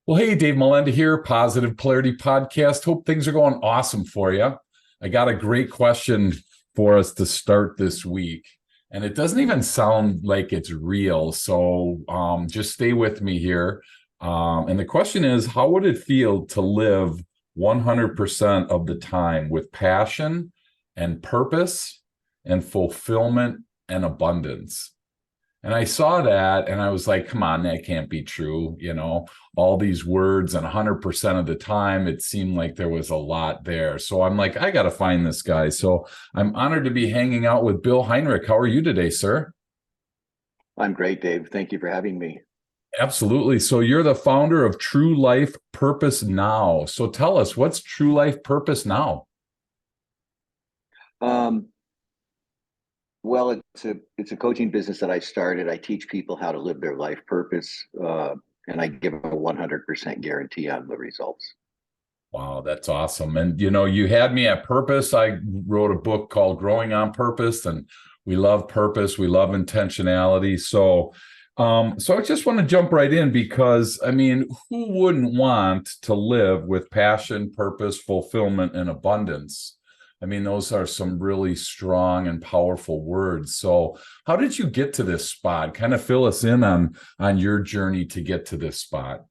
Well, hey, Dave Melinda here, Positive Polarity Podcast. Hope things are going awesome for you. I got a great question for us to start this week, and it doesn't even sound like it's real. So just stay with me here. And the question is, how would it feel to live 100% of the time with passion and purpose and fulfillment and abundance? And I saw that and I was like, come on, that can't be true. All these words and 100% of the time, it seemed like there was a lot there. So I'm like, I got to find this guy. So I'm honored to be hanging out with Bill Heinrich. How are you today, sir? I'm great, Dave. Thank you for having me. Absolutely. So you're the founder of True Life Purpose Now. So tell us, what's True Life Purpose Now? Um, well, it's a coaching business that I started. I teach people how to live their life purpose, and I give a 100% guarantee on the results. Wow, that's awesome. And you had me at purpose. I wrote a book called Growing on Purpose, and we love purpose, we love intentionality. So I just want to jump right in because I mean, who wouldn't want to live with passion, purpose, fulfillment, and abundance? I mean, those are some really strong and powerful words. So how did you get to this spot? Kind of fill us in on your journey to get to this spot.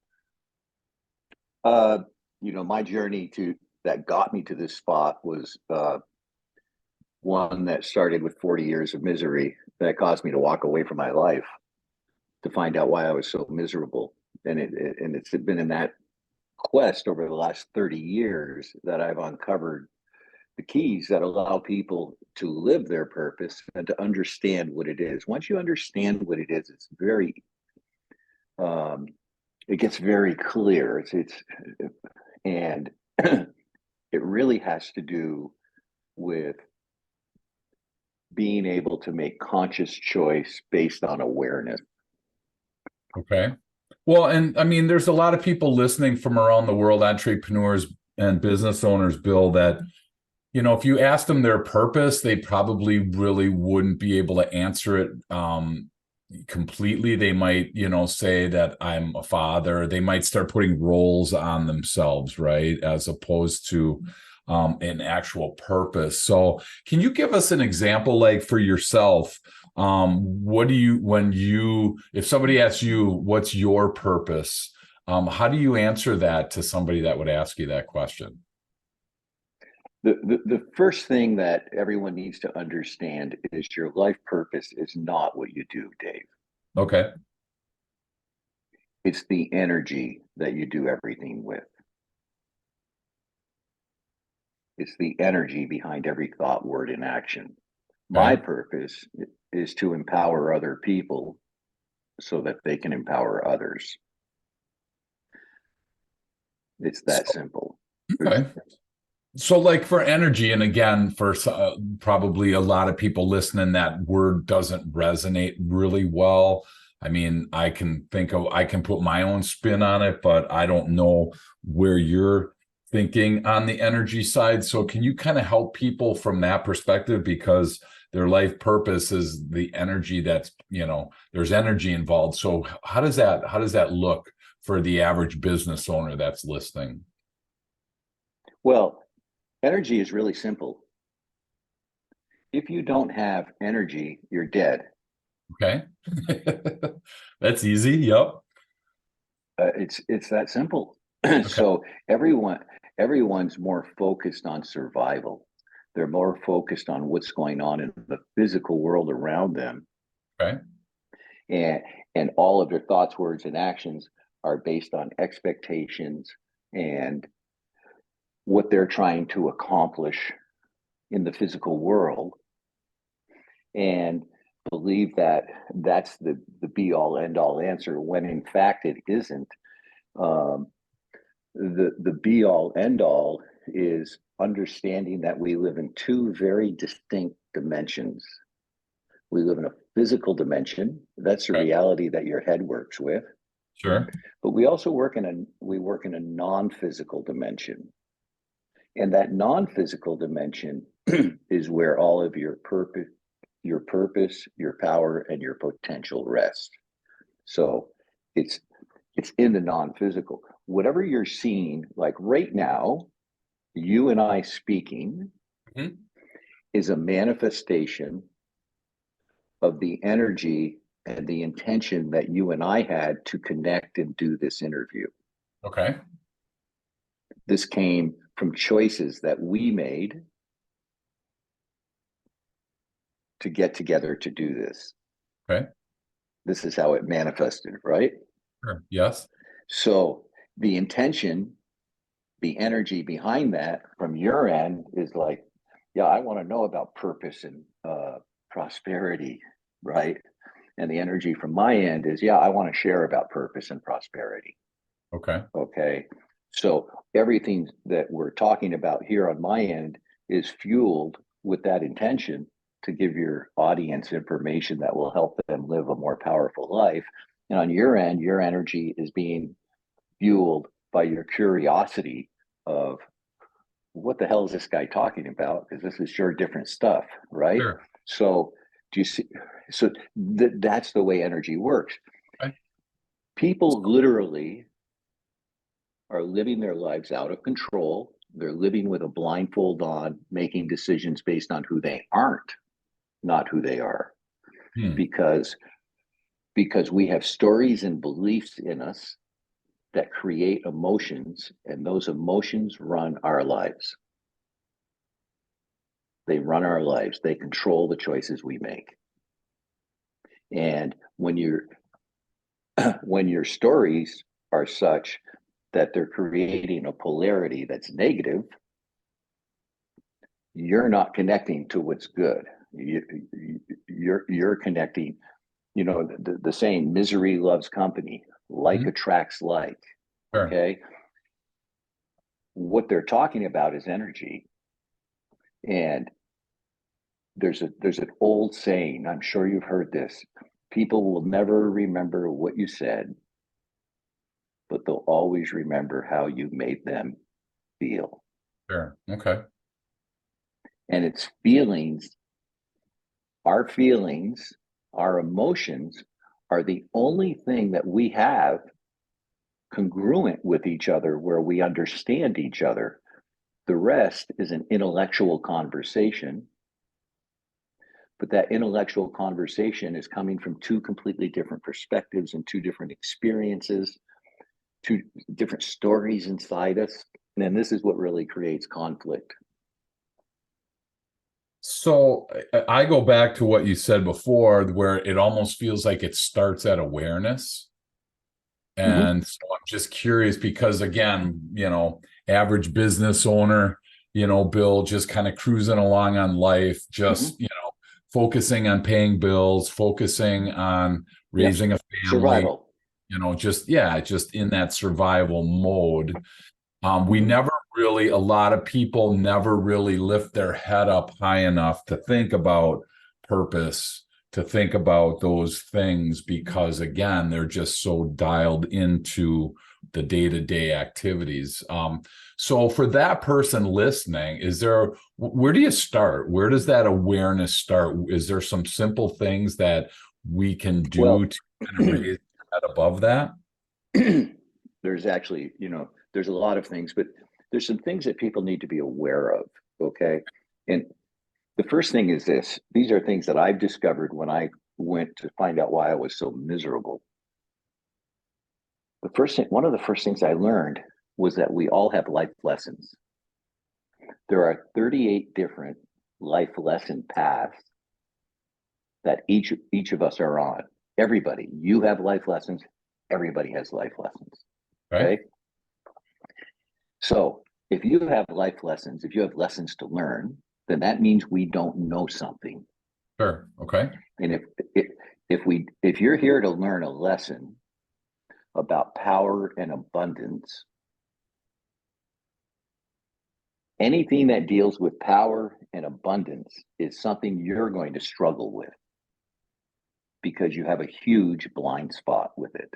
Uh, my journey to that got me to this spot was one that started with 40 years of misery that caused me to walk away from my life to find out why I was so miserable. And it's been in that quest over the last 30 years that I've uncovered the keys that allow people to live their purpose and to understand what it is. Once you understand what it is, it's very um, it gets very clear. It's and it really has to do with being able to make conscious choice based on awareness. Okay. Well, and I mean, there's a lot of people listening from around the world, entrepreneurs and business owners, Bill, that, if you asked them their purpose, they probably really wouldn't be able to answer it completely. They might, say that I'm a father. They might start putting roles on themselves, right? As opposed to an actual purpose. So can you give us an example, like for yourself? What do you, if somebody asks you, what's your purpose? How do you answer that to somebody that would ask you that question? The first thing that everyone needs to understand is your life purpose is not what you do, Dave. Okay. It's the energy that you do everything with. It's the energy behind every thought, word, and action. My Okay. purpose is to empower other people so that they can empower others. It's that So, simple. okay. So, like for energy, and again, for probably a lot of people listening, that word doesn't resonate really well. I mean, I can put my own spin on it, but I don't know where you're thinking on the energy side. So, can you kind of help people from that perspective? Because their life purpose is the energy that's, there's energy involved. So, how does that look for the average business owner that's listening? Well, energy is really simple. If you don't have energy, you're dead. Okay. That's easy. Yep. It's that simple. Okay. So everyone's more focused on survival. They're more focused on what's going on in the physical world around them, Okay. and all of their thoughts, words, and actions are based on expectations and what they're trying to accomplish in the physical world, and believe that that's the be all end all answer when in fact it isn't. Um, the be all end all is understanding that we live in two very distinct dimensions. We live in a physical dimension. That's the Okay. reality that your head works with. Sure. But we work in a non-physical dimension. And that non-physical dimension is where all of your purpose, your power, and your potential rest. So it's It's in the non-physical. Whatever you're seeing, like right now, you and I speaking Mhm. is a manifestation of the energy and the intention that you and I had to connect and do this interview. Okay. This came from choices that we made to get together to do this. Okay. This is how it manifested, right? Sure. Yes. So the intention, the energy behind that from your end is like, yeah, I want to know about purpose and prosperity, right? And the energy from my end is, yeah, I want to share about purpose and prosperity. Okay. Okay. So everything that we're talking about here on my end is fueled with that intention to give your audience information that will help them live a more powerful life. And on your end, your energy is being fueled by your curiosity of what the hell is this guy talking about? Because this is sure different stuff, right? Sure. So do you see? So that's the way energy works. Okay. People literally are living their lives out of control. They're living with a blindfold on, making decisions based on who they aren't, not who they are. Hmm. Because we have stories and beliefs in us that create emotions, and those emotions run our lives. They run our lives. They control the choices we make. And when your stories are such that they're creating a polarity that's negative, you're not connecting to what's good. You're connecting. You know the saying, "Misery loves company. Like Mhm. attracts like." Sure. Okay, what they're talking about is energy, and there's an old saying. I'm sure you've heard this. People will never remember what you said, but they'll always remember how you made them feel. Sure. Okay. And it's feelings, our emotions are the only thing that we have congruent with each other where we understand each other. The rest is an intellectual conversation, but that intellectual conversation is coming from two completely different perspectives and two different experiences, two different stories inside us. And this is what really creates conflict. So I go back to what you said before, where it almost feels like it starts at awareness. Mm-hmm, And so I'm just curious because, again, average business owner, Bill, just kind of cruising along on life, mm-hmm. just, focusing on paying bills, focusing on Yep. raising a family, Survival. just in that survival mode. We Mm-hmm. never really, a lot of people never really lift their head up high enough to think about purpose, to think about those things, because again, they're just so dialed into the day-to-day activities. So for that person listening, where do you start? Where does that awareness start? Is there some simple things that we can do Well, to kind of raise that above that? there's actually, there's a lot of things, but there's some things that people need to be aware of. Okay. And the first thing is this: these are things that I've discovered when I went to find out why I was so miserable. One of the first things I learned was that we all have life lessons. There are 38 different life lesson paths that each of us are on. Everybody, you have life lessons. Everybody has life lessons. Okay. Okay. So if you have life lessons, if you have lessons to learn, then that means we don't know something. Sure. Okay. And if you're here to learn a lesson about power and abundance, anything that deals with power and abundance is something you're going to struggle with because you have a huge blind spot with it.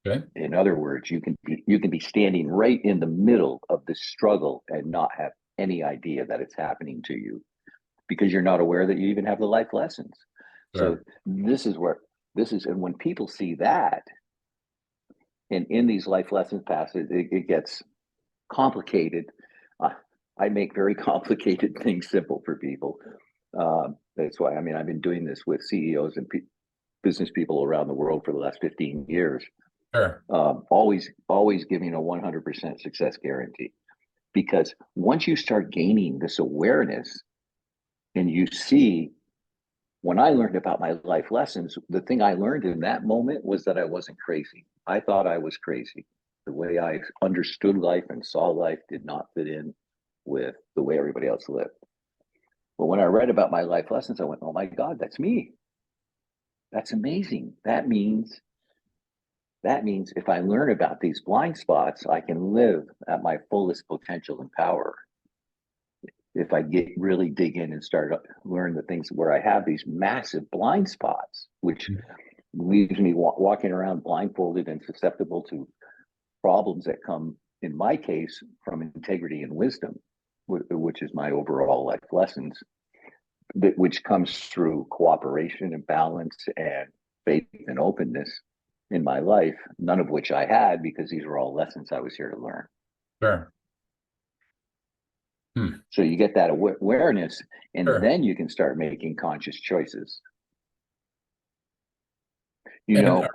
Okay. In other words, you can be standing right in the middle of this struggle and not have any idea that it's happening to you because you're not aware that you even have the life lessons. So Sure. this is, and when people see that, And in these life lessons passages, it gets complicated. Uh, I make very complicated things simple for people. That's why, I mean, I've been doing this with CEOs and business people around the world for the last 15 years. Sure. Always giving a 100% success guarantee. Because once you start gaining this awareness and you see, when I learned about my life lessons, the thing I learned in that moment was that I wasn't crazy. I thought I was crazy. The way I understood life and saw life did not fit in with the way everybody else lived. But when I read about my life lessons, I went, oh my God, that's me. That's amazing. That means if I learn about these blind spots, I can live at my fullest potential and power. If I really dig in and start learn the things where I have these massive blind spots, which leaves me walking around blindfolded and susceptible to problems that come, in my case, from integrity and wisdom, which is my overall life lessons, which comes through cooperation and balance and faith and openness in my life, none of which I had because these were all lessons I was here to learn. Sure. So you get that awareness, and Sure. then you can start making conscious choices. You And know,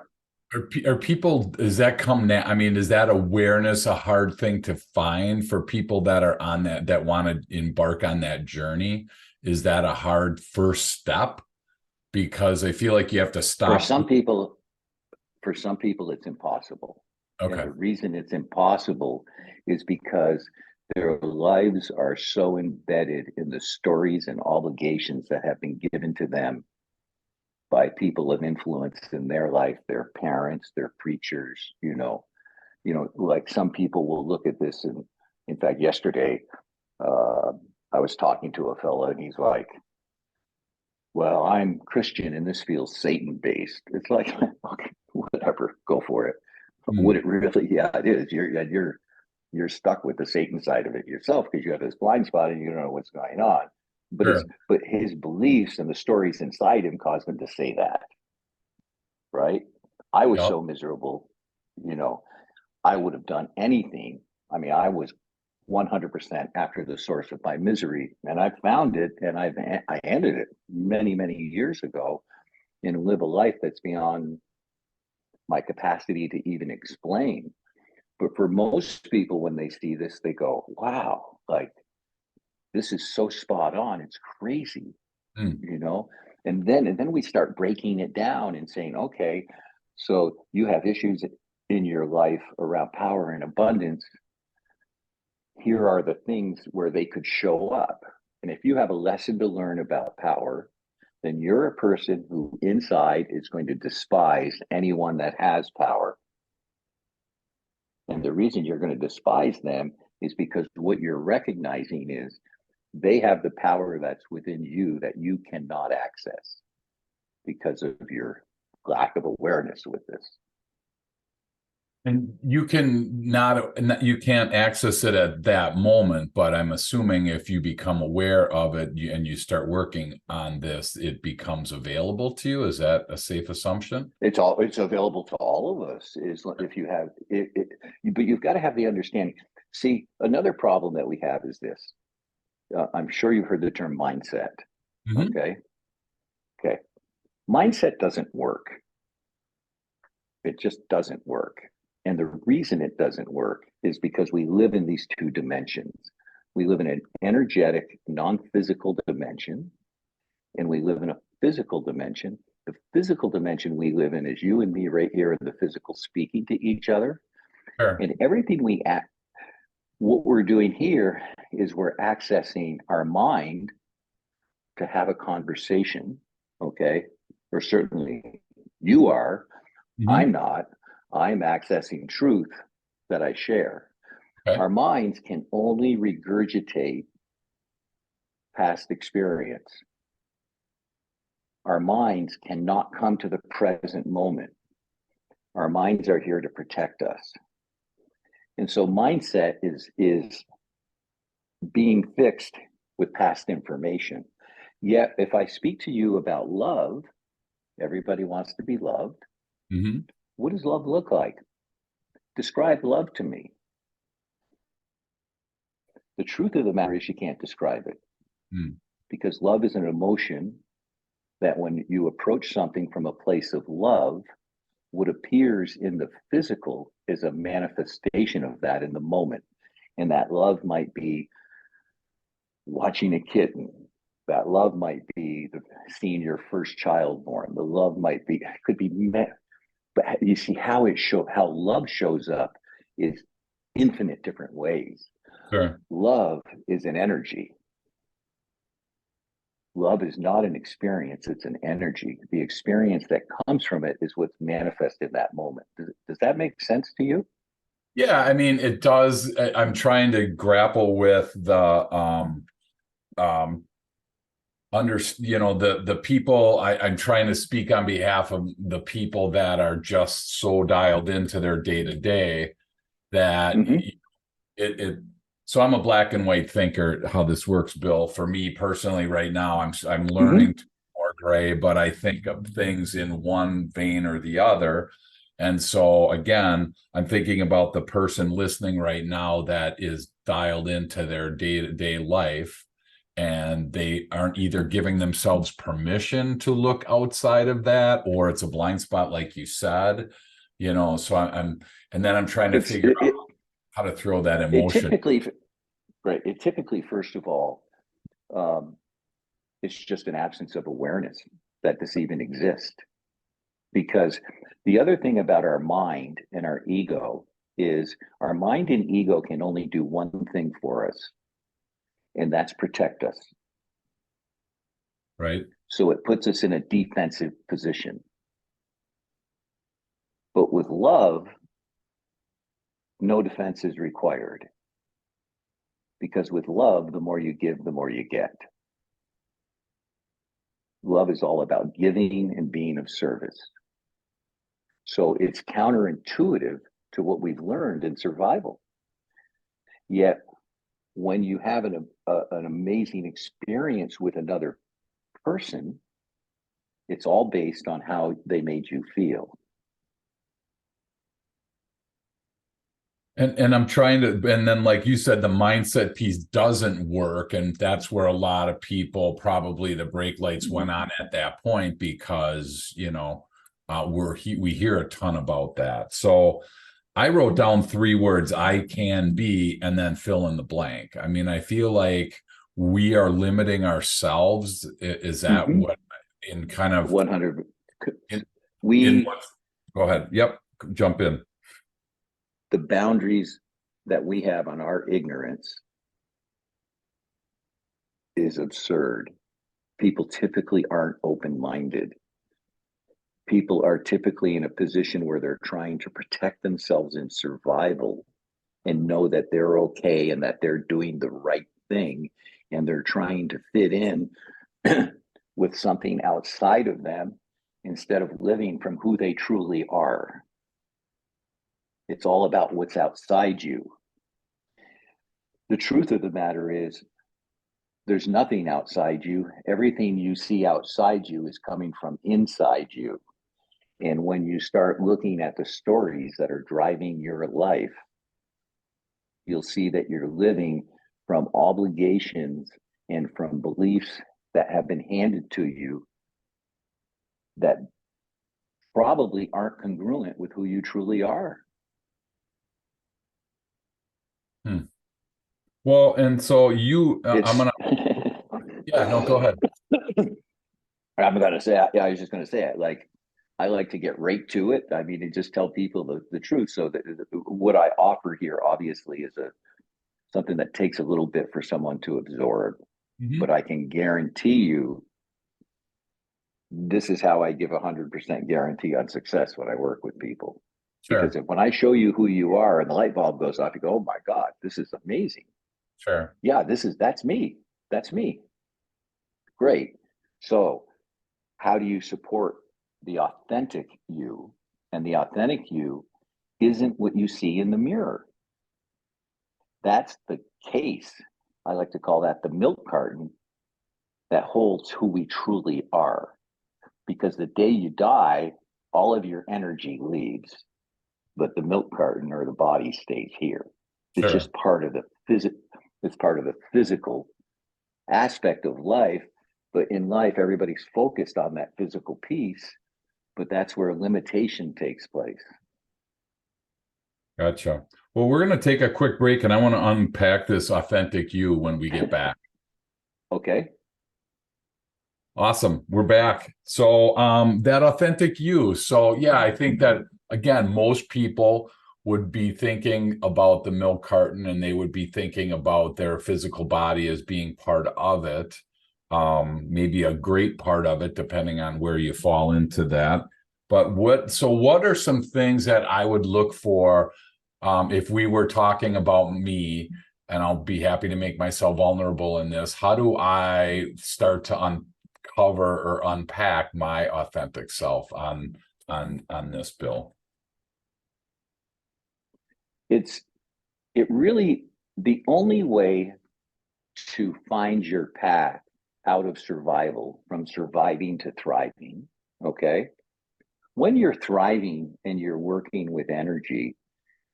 are people, does that come now? I mean, is that awareness a hard thing to find for people that are on that want to embark on that journey? Is that a hard first step? Because I feel like you have to for stop. some people, it's impossible. And Okay. the reason it's impossible is because their lives are so embedded in the stories and obligations that have been given to them by people of influence in their life, their parents, their preachers, like some people will look at this. And in fact, yesterday, I was talking to a fellow and he's like, well, I'm Christian and this feels Satan based. It's like, okay, whatever, go for it. Would it really? Yeah, it is. You're stuck with the Satan side of it yourself because you have this blind spot and you don't know what's going on. But Sure. but his beliefs and the stories inside him caused him to say that, right? I was Yep. so miserable, I would have done anything. I mean, I was 100% after the source of my misery, and I found it, and I ended it many years ago, and live a life that's beyond my capacity to even explain. But for most people, when they see this, they go, wow, like this is so spot on. It's crazy, Mm. you know? And then we start breaking it down and saying, okay, so you have issues in your life around power and abundance. Here are the things where they could show up. And if you have a lesson to learn about power, then you're a person who inside is going to despise anyone that has power. And the reason you're going to despise them is because what you're recognizing is they have the power that's within you that you cannot access because of your lack of awareness with this. And you you can't access it at that moment, but I'm assuming if you become aware of it and you start working on this, it becomes available to you. Is that a safe assumption? It's available to all of us is if you have it, but you've got to have the understanding. See, another problem that we have is this. I'm sure you've heard the term mindset. Mm-hmm. Okay. Mindset doesn't work. It just doesn't work. And the reason it doesn't work is because we live in these two dimensions. We live in an energetic, non-physical dimension, and we live in a physical dimension. The physical dimension we live in is you and me right here in the physical speaking to each other. Sure. And everything what we're doing here is we're accessing our mind to have a conversation, okay? Or certainly you are, Mm-hmm. I'm not. I'm accessing truth that I share. Okay. Our minds can only regurgitate past experience. Our minds cannot come to the present moment. Our minds are here to protect us. And so mindset is being fixed with past information. Yet if I speak to you about love, everybody wants to be loved. Mm-hmm. What does love look like? Describe love to me. The truth of the matter is you can't describe it, because love is an emotion that when you approach something from a place of love, what appears in the physical is a manifestation of that in the moment. And that love might be watching a kitten. That love might be seeing your first child born. The love might be, could be met. But you see how how love shows up is infinite different ways. Sure. Love is an energy. Love is not an experience, it's an energy. The experience that comes from it is what's manifest in that moment. Does that make sense to you? Yeah, I mean, it does. I'm trying to grapple with the um the people. I'm trying to speak on behalf of the people that are just so dialed into their day to day that Mm-hmm. it so I'm a black and white thinker how this works, Bill. For me personally right now, I'm Mm-hmm. learning to be more gray, but I think of things in one vein or the other. And so again, I'm thinking about the person listening right now that is dialed into their day-to-day life, and they aren't either giving themselves permission to look outside of that, or it's a blind spot like you said. So I'm and then I'm trying to It's figure out how to throw that it emotion. typically right. It typically, first of all, um, it's just an absence of awareness that this even exists. Because the other thing about our mind and our ego is our mind and ego can only do one thing for us, and that's protect us. Right. So it puts us in a defensive position. But with love, no defense is required. Because with love, the more you give, the more you get. Love is all about giving and being of service. So it's counterintuitive to what we've learned in survival. Yet, when you have an amazing experience with another person, it's all based on how they made you feel. And I'm trying to, and then like you said, the mindset piece doesn't work. And that's where a lot of people, probably the brake lights went on at that point, because, we hear a ton about that. So I wrote down 3 words: I can be, and then fill in the blank. I mean, I feel like we are limiting ourselves. Is that Mm-hmm. what in kind of 100. in, in We, what? Go ahead. Yep. Jump in. the boundaries that we have on our ignorance is absurd. People typically aren't open minded. People are typically in a position where they're trying to protect themselves in survival and know that they're okay and that they're doing the right thing. And they're trying to fit in with something outside of them instead of living from who they truly are. It's all about what's outside you. The truth of the matter is, there's nothing outside you. Everything you see outside you is coming from inside you. And when you start looking at the stories that are driving your life, you'll see that you're living from obligations and from beliefs that have been handed to you that probably aren't congruent with who you truly are. Hmm. Well, and so I'm It's gonna, yeah, no, go ahead. I'm gonna say, yeah, I was just gonna say it. Like, I like to get right to it. I mean, and just tell people the truth. So that what I offer here, obviously, is something that takes a little bit for someone to absorb. But Mhm. I can guarantee you, this is how I give 100% guarantee on success when I work with people. Because Sure, when I show you who you are and the light bulb goes off, you go, "Oh my God, this is amazing." sure. Yeah, that's me. That's me. Great. So, how do you support the authentic you? And the authentic you isn't what you see in the mirror. That's the case. I like to call that the milk carton that holds who we truly are. Because the day you die, all of your energy leaves. but the milk carton or the body stays here. It's Sure. just part of the it's part of the physical aspect of life. But in life, everybody's focused on that physical piece, but that's where limitation takes place. Gotcha. Well, we're going to take a quick break and I want to unpack this authentic you when we get back. Okay. Awesome. We're back. So that authentic you. So yeah, I think that again, most people would be thinking about the milk carton and they would be thinking about their physical body as being part of it. Maybe a great part of it, depending on where you fall into that. But what are some things that I would look for if we were talking about me, and I'll be happy to make myself vulnerable in this. How do I start to uncover or unpack my authentic self on this, Bill? It really, the only way to find your path out of survival, from surviving to thriving, okay? When you're thriving and you're working with energy,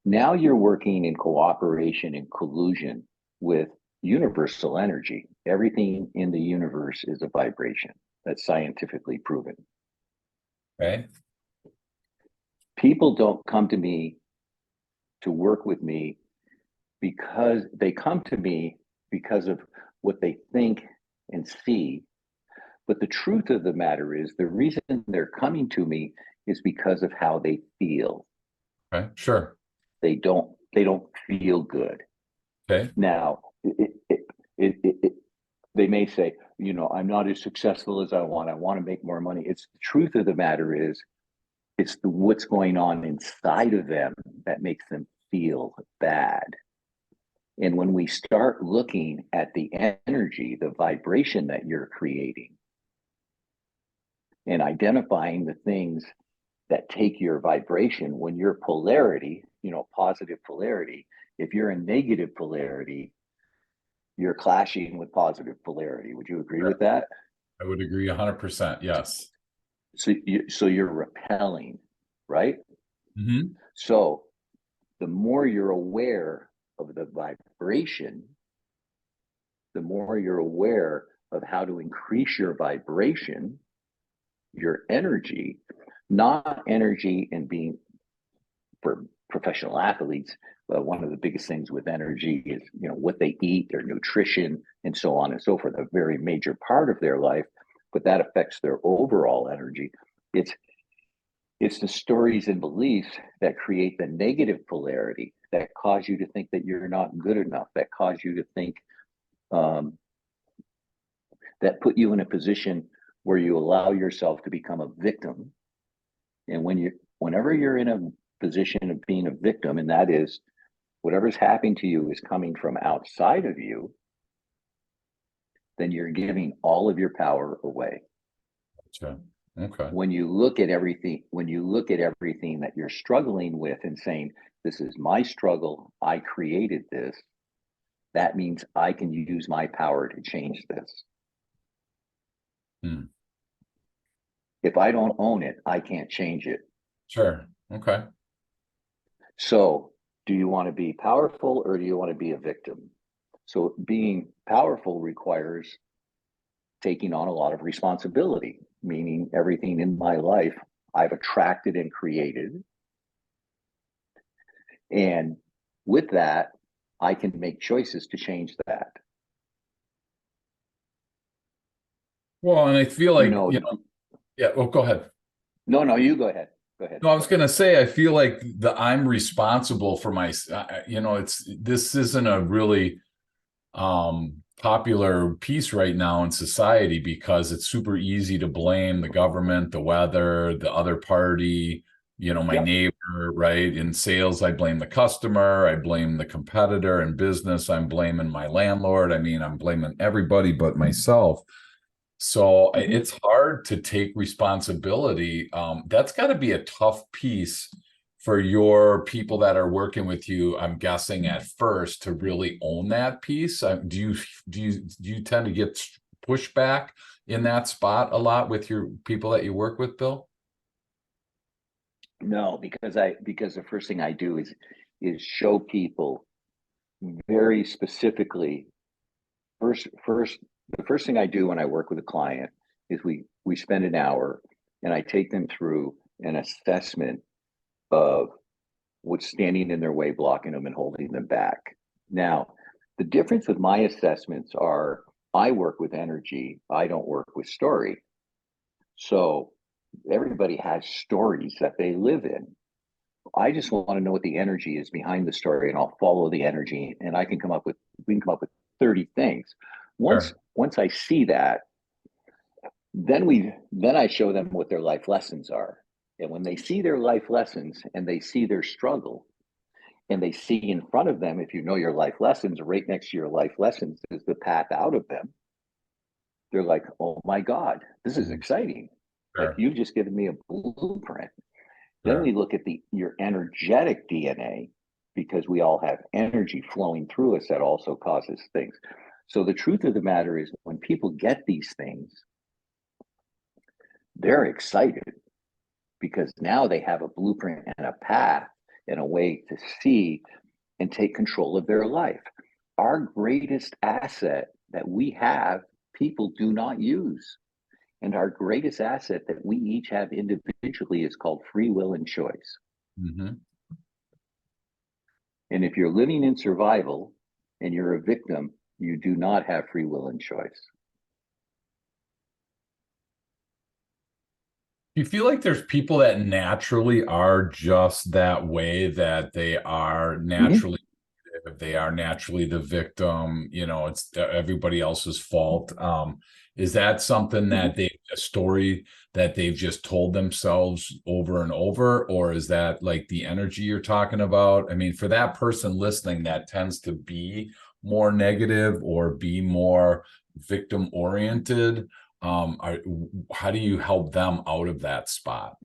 now you're working in cooperation and collusion with universal energy. Everything in the universe is a vibration. That's scientifically proven. Okay. People don't come to me to work with me because they come to me because of what they think and see. But the truth of the matter is, the reason they're coming to me is because of how they feel. Okay. Sure. They don't feel good. Okay. Now, they may say, I'm not as successful as I want. I want to make more money. It's the truth of the matter is, it's what's going on inside of them that makes them feel bad. And when we start looking at the energy, the vibration that you're creating, and identifying the things that take your vibration, when your polarity, positive polarity, if you're in negative polarity, you're clashing with positive polarity. Would you agree Sure. with that? I would agree 100%. Yes. So you're repelling, right? Mm-hmm. So the more you're aware of the vibration, the more you're aware of how to increase your vibration, your energy, not energy and being, for professional athletes, one of the biggest things with energy is, what they eat, their nutrition, and so on and so forth, a very major part of their life, but that affects their overall energy. It's the stories and beliefs that create the negative polarity, that cause you to think that you're not good enough, that cause you to think, that put you in a position where you allow yourself to become a victim. And whenever you're in a position of being a victim, and that is, whatever's happening to you is coming from outside of you, then you're giving all of your power away. Gotcha. Okay. When you look at everything that you're struggling with and saying, this is my struggle, I created this, that means I can use my power to change this. Hmm. If I don't own it, I can't change it. Sure. Okay. So, do you want to be powerful or do you want to be a victim? So, being powerful requires taking on a lot of responsibility, meaning everything in my life I've attracted and created. And with that, I can make choices to change that. Well, and I feel like, The yeah, well, go ahead. No, you go ahead. Go ahead. No, I was going to say, I feel like I'm responsible for my, this isn't a really popular piece right now in society because it's super easy to blame the government, the weather, the other party, my Yep. neighbor, right? In sales, I blame the customer, I blame the competitor. In business, I'm blaming my landlord. I mean, I'm blaming everybody but myself. So it's hard to take responsibility. That's got to be a tough piece for your people that are working with you, I'm guessing at first, to really own that piece. Do you tend to get pushback in that spot a lot with your people that you work with, Bill? No, because the first thing I do is show people very specifically. First, the first thing I do when I work with a client is we spend an hour and I take them through an assessment of what's standing in their way, blocking them and holding them back. Now, the difference with my assessments are I work with energy, I don't work with story. So everybody has stories that they live in. I just want to know what the energy is behind the story, and I'll follow the energy, and we can come up with 30 things. Once Sure. once I see that, then I show them what their life lessons are. And when they see their life lessons and they see their struggle, and they see in front of them, if you know your life lessons, right next to your life lessons is the path out of them. They're like, oh my God, this is Mhm. exciting. Like Sure. you've just given me a blueprint. Then we Sure. look at your energetic DNA because we all have energy flowing through us that also causes things. So the truth of the matter is when people get these things, they're excited because now they have a blueprint and a path and a way to see and take control of their life. Our greatest asset that we have, people do not use. And our greatest asset that we each have individually is called free will and choice. Hmm. And if you're living in survival and you're a victim, you do not have free will and choice. Do you feel like there's people that naturally are just that way, that they are Mm-hmm. naturally, they are naturally the victim, it's everybody else's fault? Is that something Mm-hmm. that a story that they've just told themselves over and over, or is that like the energy you're talking about? I mean, for that person listening that tends to be more negative or be more victim oriented, how do you help them out of that spot?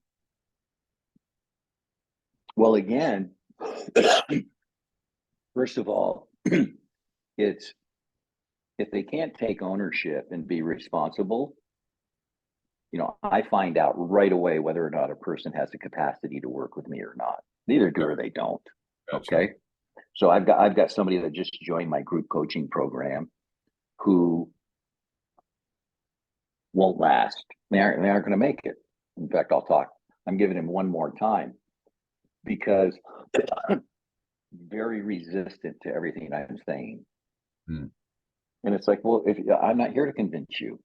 Well, again, first of all, it's if they can't take ownership and be responsible, I find out right away whether or not a person has the capacity to work with me or not. They either do Sure. or they don't. Gotcha. Okay. So I've got somebody that just joined my group coaching program who won't last. They aren't going to make it. In fact, I'm giving him one more time because very resistant to everything I'm saying. Hmm. And it's like, well, if I'm not here to convince you,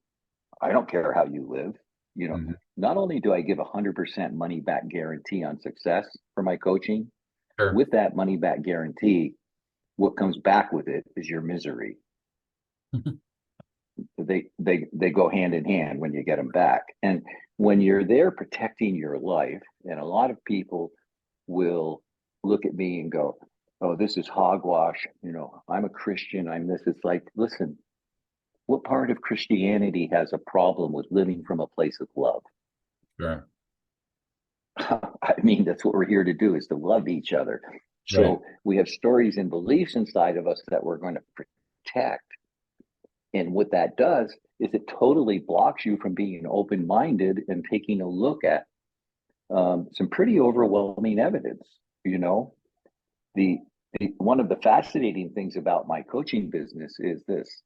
I don't care how you live. You know, Mhm. not only do I give 100% money back guarantee on success for my coaching, Sure. with that money back guarantee, what comes back with it is your misery. They go hand in hand when you get them back. And when you're there protecting your life, and a lot of people will look at me and go, "Oh, this is hogwash." I'm a Christian. I'm this. It's like, listen, what part of Christianity has a problem with living from a place of love? Sure. I mean, that's what we're here to do, is to love each other. Right. So we have stories and beliefs inside of us that we're going to protect. And what that does is it totally blocks you from being open minded and taking a look at some pretty overwhelming evidence. You know, the, one of the fascinating things about my coaching business is this: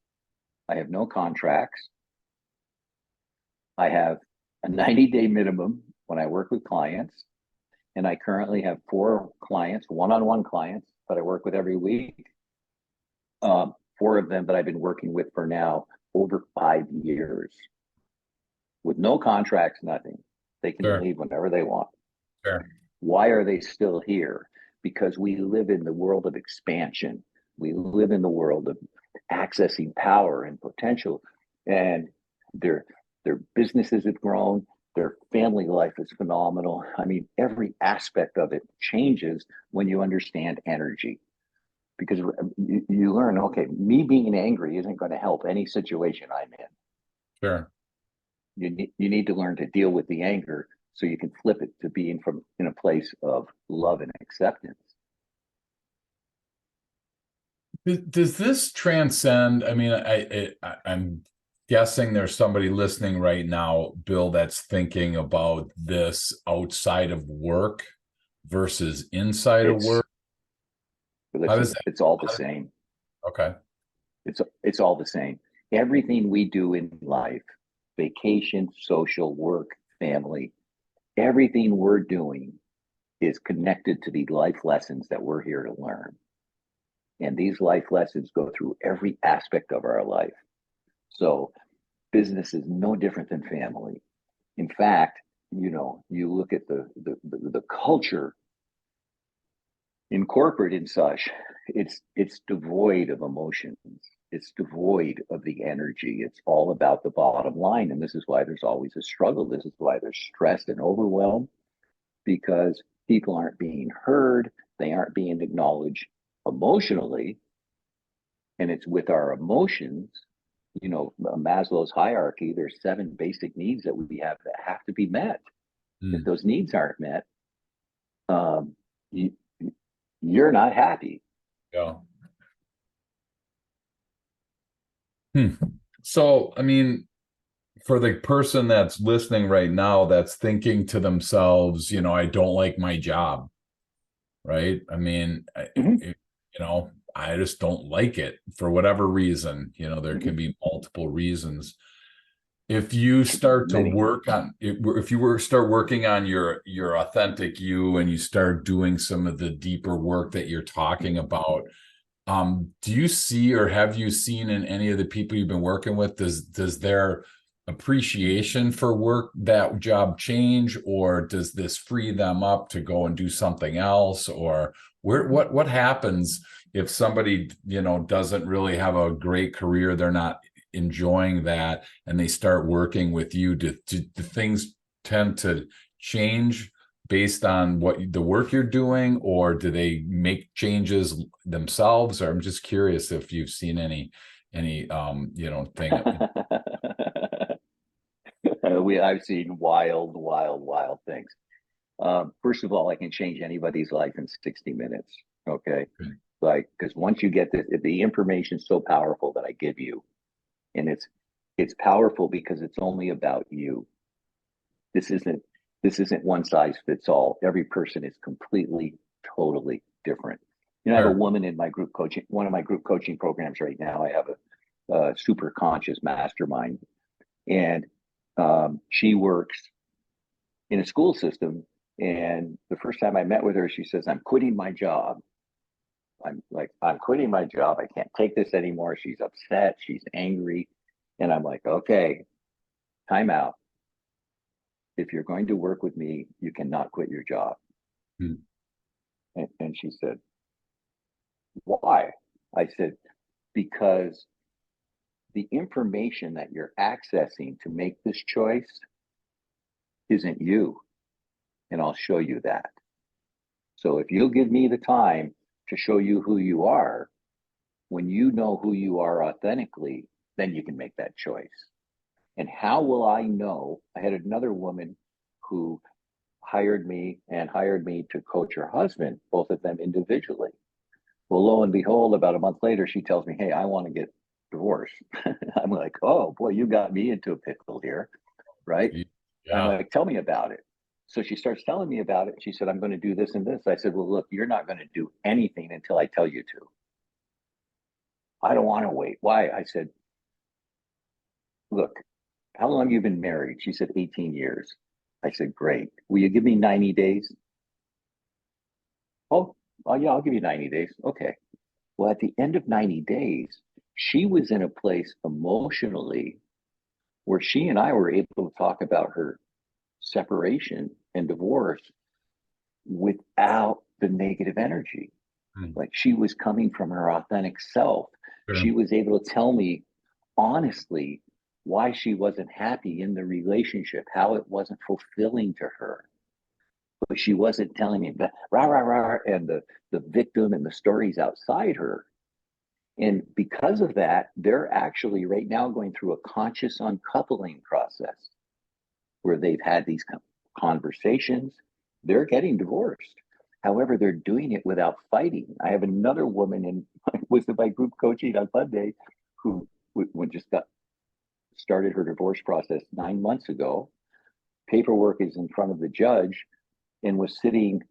I have no contracts. I have a 90-day minimum when I work with clients. And I currently have 4 clients, one-on-one clients that I work with every week. 4 of them that I've been working with for now over 5 years with no contracts, nothing. They can Sure. leave whenever they want. Sure. Why are they still here? Because we live in the world of expansion. We live in the world of accessing power and potential. And their their businesses have grown. Their family life is phenomenal. I mean, every aspect of it changes when you understand energy. Because you learn, okay, me being angry isn't going to help any situation I'm in. Sure. You need to learn to deal with the anger so you can flip it to being from in a place of love and acceptance. Does this transcend? I mean, I'm guessing there's somebody listening right now, Bill, that's thinking about this outside of work. versus inside of It's work? How does listen, that? it's all the how- same. Okay. It's all the same. Everything we do in life, vacation, social, work, family, everything we're doing is connected to the life lessons that we're here to learn. And these life lessons go through every aspect of our life. So business is no different than family. In fact, you look at the culture in corporate and such, it's devoid of emotions. It's devoid of the energy. It's all about the bottom line. And this is why there's always a struggle. This is why there's stress and overwhelm, because people aren't being heard, they aren't being acknowledged emotionally. And it's with our emotions, Maslow's hierarchy, there's 7 basic needs that we have that have to be met. If Hmm. those needs aren't met, um, you, you're not happy. Yeah. Hmm. So, I mean, for the person that's listening right now, that's thinking to themselves, I don't like my job, right? I mean, Mm-hmm, I just don't like it for whatever reason. There mm-hmm. can be multiple reasons. If you start to Many. work on if you were start working on your authentic you, and you start doing some of the deeper work that you're talking about, do you see, or have you seen in any of the people you've been working with, does their appreciation for work, that job, change, or does this free them up to go and do something else? Or what happens if somebody, doesn't really have a great career, they're not enjoying that, and they start working with you? Do things tend to change based on what the work you're doing, or do they make changes themselves? Or I'm just curious if you've seen any thing. I've seen wild, wild, wild things. First of all, I can change anybody's life in 60 minutes. Okay. Like, because once you get this, the information is so powerful that I give you, and it's powerful because it's only about you. This isn't this isn't one size fits all. Every person is completely, totally different. I have a Sure. woman in my group coaching, one of my group coaching programs right now. I have a super conscious mastermind, and she works in a school system. And the first time I met with her, she says, "I'm quitting my job." I'm like, "I'm quitting my job. I can't take this anymore." She's upset. She's angry. And I'm like, "Okay, time out. If you're going to work with me, you cannot quit your job." Hmm. And she said, "Why?" I said, "Because the information that you're accessing to make this choice isn't you. And I'll show you that. So if you'll give me the time to show you who you are, when you know who you are authentically, then you can make that choice." And how will I know? I had another woman who hired me to coach her husband, both of them individually. Well, lo and behold, about a month later, she tells me, "Hey, I want to get divorced." I'm like, "Oh boy, you got me into a pickle here." Right. I'm Yeah. like, "Tell me about it." So she starts telling me about it. She said, "I'm going to do this and this." I said, "Well, look, you're not going to do anything until I tell you to. I don't want to wait." Why? I said, "Look, how long have you been married?" She said, 18 years. I said, "Great. Will you give me 90 days?" Oh, oh yeah, I'll give you 90 days. Okay. Well, at the end of 90 days, she was in a place emotionally where she and I were able to talk about her separation and divorce without the negative energy. Hmm. Like, she was coming from her authentic self. Sure. She was able to tell me honestly why she wasn't happy in the relationship, how it wasn't fulfilling to her. But she wasn't telling me that rah rah rah and the victim and the stories outside her. And because of that, they're actually right now going through a conscious uncoupling process where they've had these conversations. They're getting divorced. However, they're doing it without fighting. I have another woman in with my group coaching on Monday who just got started her divorce process 9 months ago. Paperwork is in front of the judge, and was sitting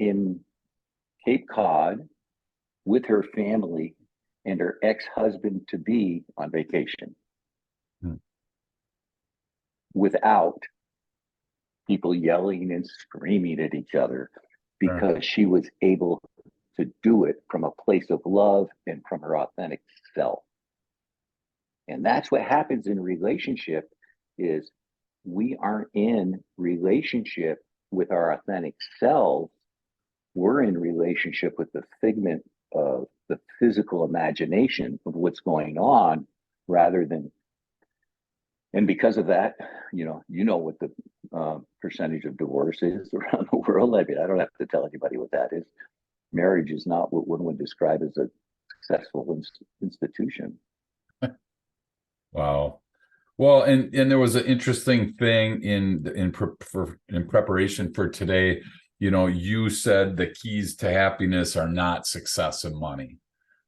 in Cape Cod with her family and her ex-husband to be on vacation without people yelling and screaming at each other, because she was able to do it from a place of love and from her authentic self. And that's what happens in relationship is we aren't in relationship with our authentic selves. We're in relationship with the figment of the physical imagination of what's going on rather than, and because of that, you know what the percentage of divorce is around the world. I mean, I don't have to tell anybody what that is. Marriage is not what one would describe as a successful institution. Wow. Well, and there was an interesting thing in preparation for today. You know, you said the keys to happiness are not success and money,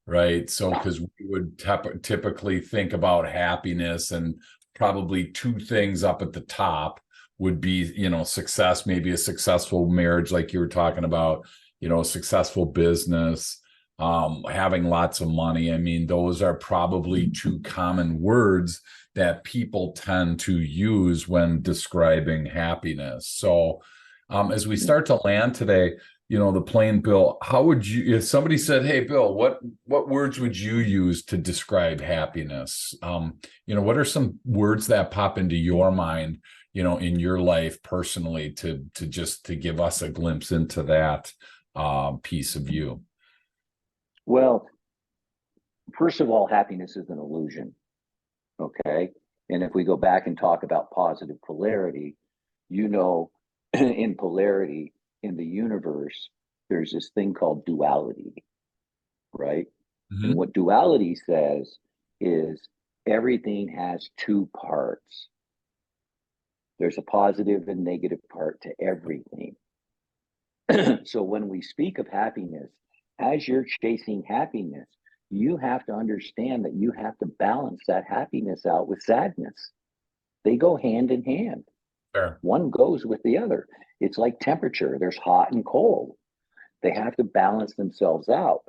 right? So, because we would typically think about happiness, and probably two things up at the top would be, you know, success, maybe a successful marriage, like you were talking about, you know, a successful business, having lots of money. I mean, those are probably two common words that people tend to use when describing happiness. So, as we start to land today, you know, the plane, Bill, how would you, if somebody said, "Hey, Bill, what words would you use to describe happiness?" You know, what are some words that pop into your mind, you know, in your life personally, to just to give us a glimpse into that piece of you? Well, first of all, happiness is an illusion. Okay. And if we go back and talk about positive polarity, you know, in polarity in the universe, there's this thing called duality, right? And what duality says is everything has two parts. There's a positive and negative part to everything. So when we speak of happiness, as you're chasing happiness, you have to understand that you have to balance that happiness out with sadness. They go hand in hand. Sure. One goes with the other. It's like temperature. There's hot and cold. They have to balance themselves out.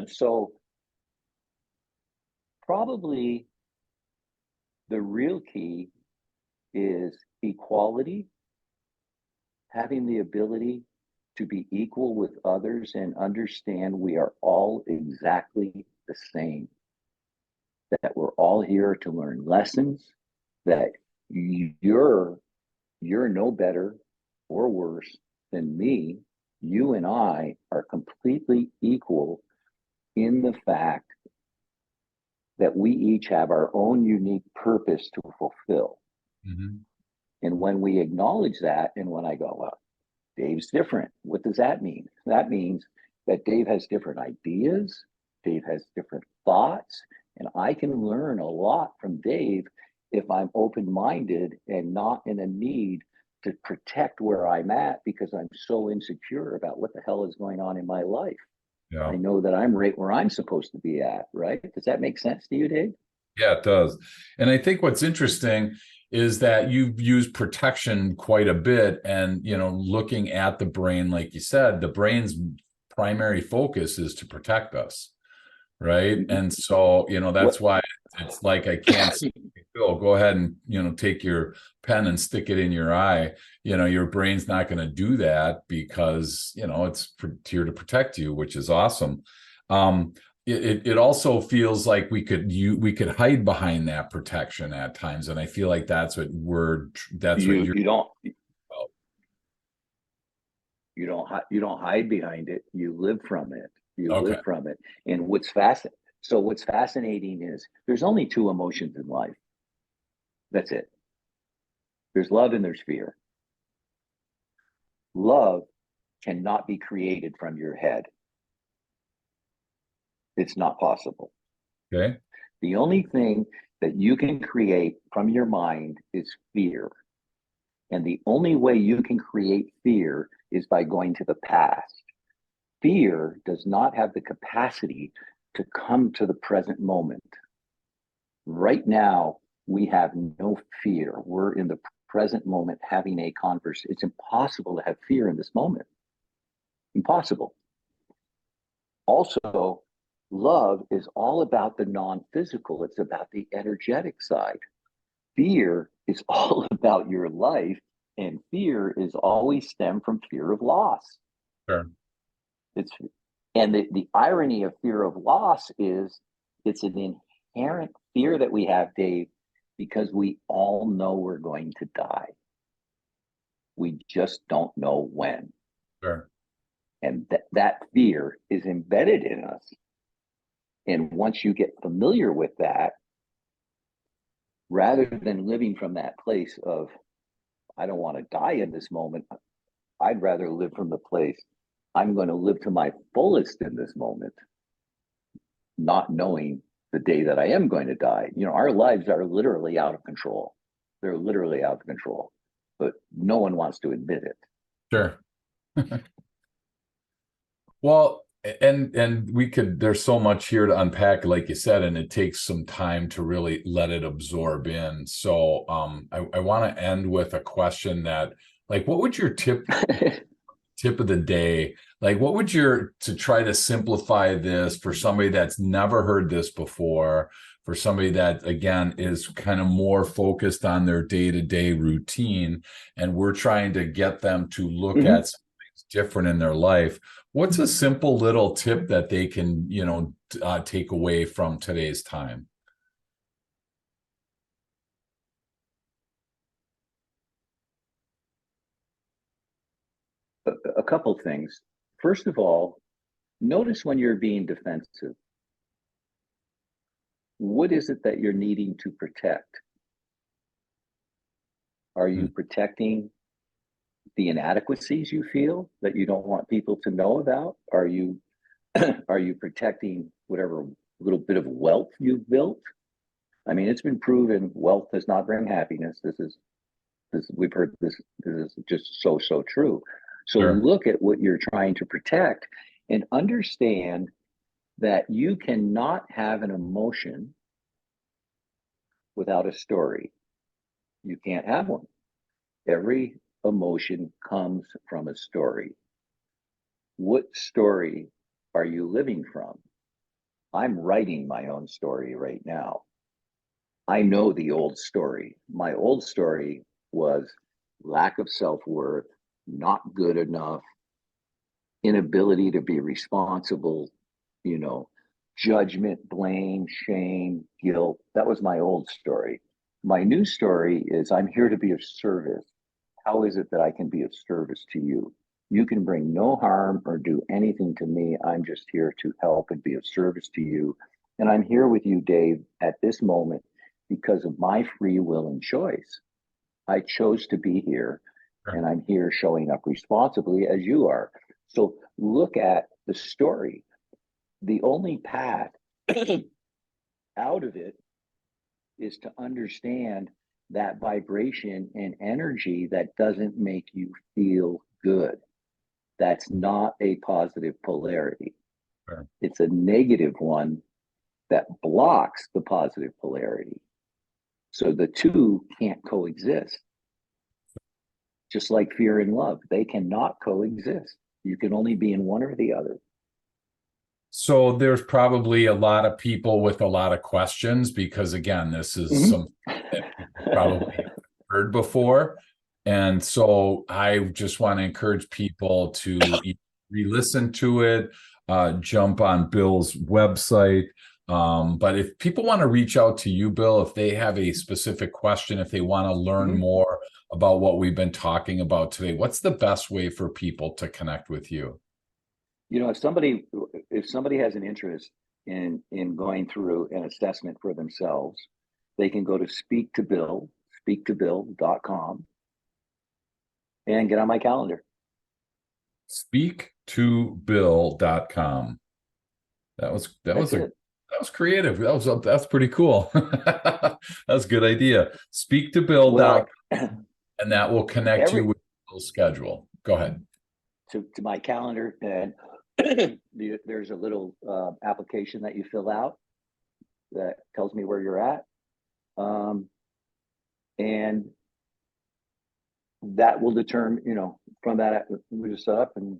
So probably the real key is equality, having the ability to be equal with others and understand we are all exactly the same, that we're all here to learn lessons, that you're no better or worse than me. You and I are completely equal in the fact that we each have our own unique purpose to fulfill. Mm-hmm. And when we acknowledge that, and when I go, well, Dave's different, what does that mean? That means that Dave has different ideas, Dave has different thoughts, and I can learn a lot from Dave if I'm open-minded and not in a need to protect where I'm at because I'm so insecure about what the hell is going on in my life. Yeah. I know that I'm right where I'm supposed to be at, right? Does that make sense to you, Dave? Yeah, it does. And I think what's interesting is that you've used protection quite a bit. And, you know, looking at the brain, like you said, the brain's primary focus is to protect us. Right. Mm-hmm. And so, you know, that's why it's like, I can't say, Bill, go ahead and, you know, take your pen and stick it in your eye. You know, your brain's not going to do that because, you know, it's here to protect you, which is awesome. It also feels like we could hide behind that protection at times. And I feel like that's what you're you don't hide behind it. You live from it. You okay. live from it. And what's fascinating is there's only two emotions in life. That's it. There's love and there's fear. Love cannot be created from your head. It's not possible. Okay. The only thing that you can create from your mind is fear. And the only way you can create fear is by going to the past. Fear does not have the capacity to come to the present moment. Right now, we have no fear. We're in the present moment having a conversation. It's impossible to have fear in this moment. Impossible. Also, love is all about the non-physical. It's about the energetic side. Fear is all about your life, and fear is always stemmed from fear of loss. Sure. It's and the irony of fear of loss is it's an inherent fear that we have, Dave, because we all know we're going to die. We just don't know when. Sure. And that fear is embedded in us. And once you get familiar with that, rather than living from that place of, I don't want to die in this moment, I'd rather live from the place, I'm going to live to my fullest in this moment, not knowing the day that I am going to die. You know, our lives are literally out of control. They're literally out of control, but no one wants to admit it. Sure. Well, and we could, there's so much here to unpack, like you said, and it takes some time to really let it absorb in. So I want to end with a question that, like, what would your tip of the day, like what would your, to try to simplify this for somebody that's never heard this before, for somebody that again is kind of more focused on their day-to-day routine, and we're trying to get them to look at something different in their life, what's a simple little tip that they can, you know, take away from today's time? A couple things. First of all, notice when you're being defensive. What is it that you're needing to protect? Are you protecting the inadequacies you feel that you don't want people to know about? Are you are you protecting whatever little bit of wealth you've built? I mean, it's been proven wealth does not bring happiness. This we've heard this. This is just so true. So Sure. look at what you're trying to protect and understand that you cannot have an emotion without a story. You can't have one. Every emotion comes from a story. What story are you living from? I'm writing my own story right now. I know the old story. My old story was lack of self worth, not good enough, inability to be responsible, you know, judgment, blame, shame, guilt. That was my old story. My new story is I'm here to be of service. How is it that I can be of service to you? You can bring no harm or do anything to me. I'm just here to help and be of service to you. And I'm here with you, Dave, at this moment because of my free will and choice. I chose to be here, Sure. and I'm here showing up responsibly as you are. So look at the story. The only path out of it is to understand that vibration and energy that doesn't make you feel good. That's not a positive polarity. Sure. It's a negative one that blocks the positive polarity. So the two can't coexist. Just like fear and love, they cannot coexist. You can only be in one or the other. So there's probably a lot of people with a lot of questions because again, this is Mhm. something that people probably heard before. And so I just want to encourage people to re-listen to it, jump on Bill's website. But if people want to reach out to you, Bill, if they have a specific question, if they want to learn Mhm. more about what we've been talking about today, what's the best way for people to connect with you? You know, if somebody has an interest in going through an assessment for themselves, they can go to speaktobill.com and get on my calendar. Speaktobill.com. That That's was a it. that was creative. That's pretty cool. That's a good idea. Speaktobill.com, Well, and that will connect you every with Bill's schedule. Go ahead. to my calendar, and there's a little application that you fill out that tells me where you're at, um, and that will determine, from that we just set up, and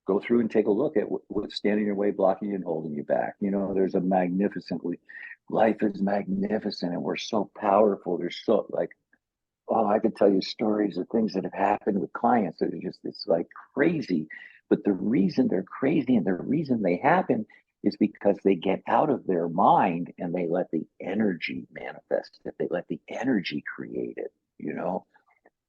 go through and take a look at what's standing in your way, blocking you and holding you back. There's a life is magnificent and we're so powerful. There's so like, oh, I could tell you stories of things that have happened with clients that are just, it's like crazy. But the reason they're crazy and the reason they happen is because they get out of their mind and they let the energy manifest it. They let the energy create it.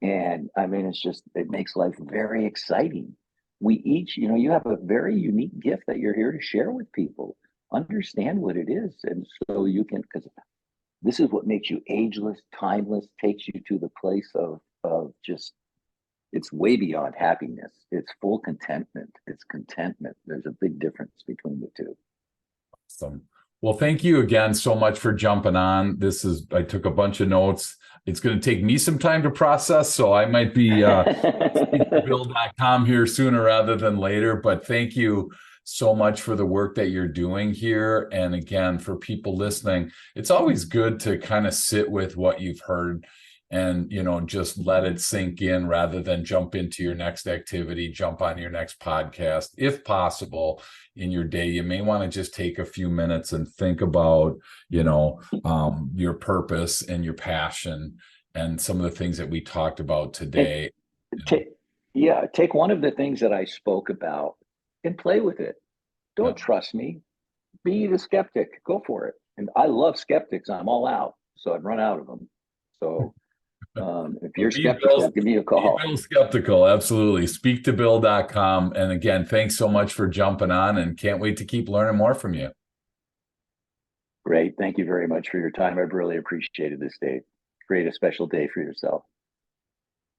And I mean, it makes life very exciting. We each, you have a very unique gift that you're here to share with people. Understand what it is. And so you can, because this is what makes you ageless, timeless, takes you to the place of just, it's way beyond happiness. It's full contentment. It's contentment. There's a big difference between the two. Awesome. Well, thank you again so much for jumping on. I took a bunch of notes. It's going to take me some time to process, so I might be build.com here sooner rather than later. But thank you so much for the work that you're doing here. And again, for people listening, it's always good to kind of sit with what you've heard and, just let it sink in rather than jump into your next activity, jump on your next podcast. If possible, in your day, you may want to just take a few minutes and think about, your purpose and your passion and some of the things that we talked about today. Take one of the things that I spoke about and play with it. Don't trust me. Be the skeptic. Go for it. And I love skeptics. I'm all out. So I've run out of them. So if you're skeptical, give me a call. Be skeptical. Absolutely. Speak to Bill.com. And again, thanks so much for jumping on and can't wait to keep learning more from you. Great. Thank you very much for your time. I've really appreciated this day. Create a special day for yourself.